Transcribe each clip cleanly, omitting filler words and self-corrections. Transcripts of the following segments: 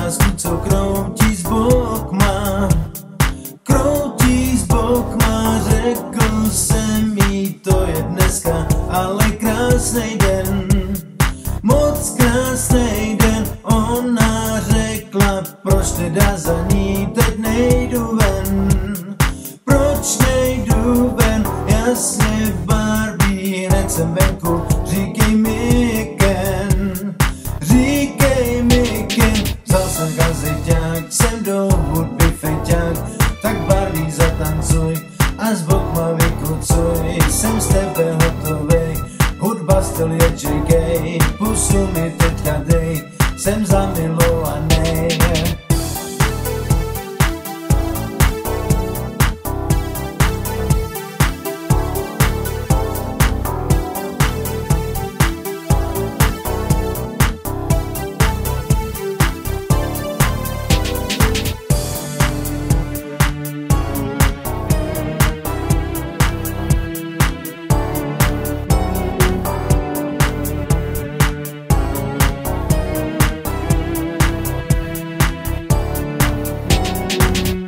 krásku, co kroutí z bokma. Kroutí z bokma, řekl jsem jí, to je dneska, ale krásnej den. Moc krásnej den, ona řekla, proč teda za ní teď nejdu ven. Proč nejdu ven, jasně Barbie, hned jsem venku, říkej mi Ken. Říkej mi Ken, vzal jsem kazeťák, jsem do hudby feťák, tak Barbie zatancuj a z bokma vykucuj. Jsem z tebe hotovej, hudba styl je JK, pusu mi teďka dej, jsem zamilovaný.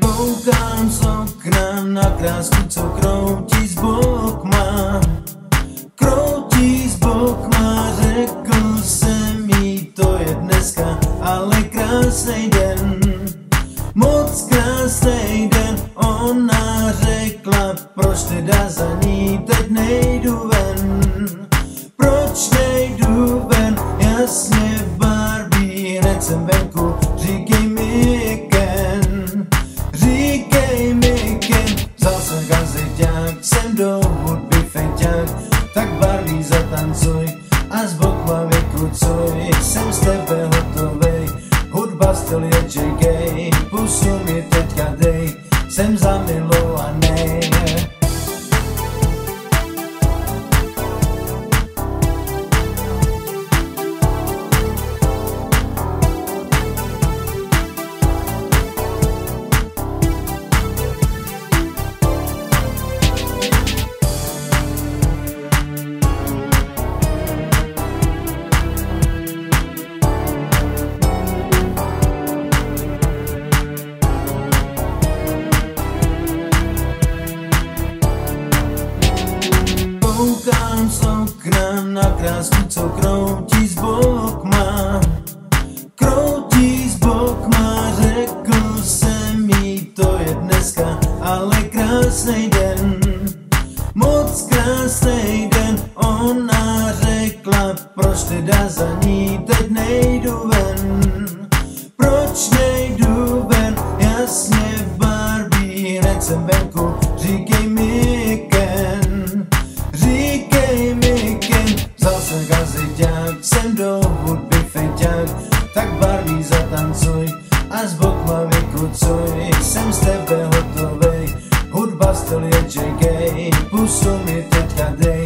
Koukám z okna na krásku, co kroutí z bokma. Kroutí z bokma, řekl jsem jí, to je dneska, ale krásnej den. Moc krásnej den, ona řekla, proč teda za ní teď nejdu ven. Proč nejdu ven, jasně Barbie, hned jsem venku, říkej mi Ken. Říkej mi Ken, vzal jsem kazeťák, jsem do hudby feťák, tak Barbie zatancuj a z bokma vykucuj. Jsem z tebe hotovej, hudba styl je JK, pusu mi teďka dej, jsem zamilovaný. Koukám z okna na krásku, co kroutí z bokma. Kroutí z bokma, řekl jsem jí, to je dneska, ale krásnej den. Moc krásnej den, ona řekla, proč teda za ní teď nejdu ven. Proč nejdu ven, jasně Barbie, hned jsem venku, říkej mi Ken. Říkej mi Ken, vzal jsem kazeťák, jsem do hudby feťák, tak Barbie zatancuj a z bokma vykucuj. Jsem z tebe hotovej, hudba styl je JK, pusu mi teďka dej,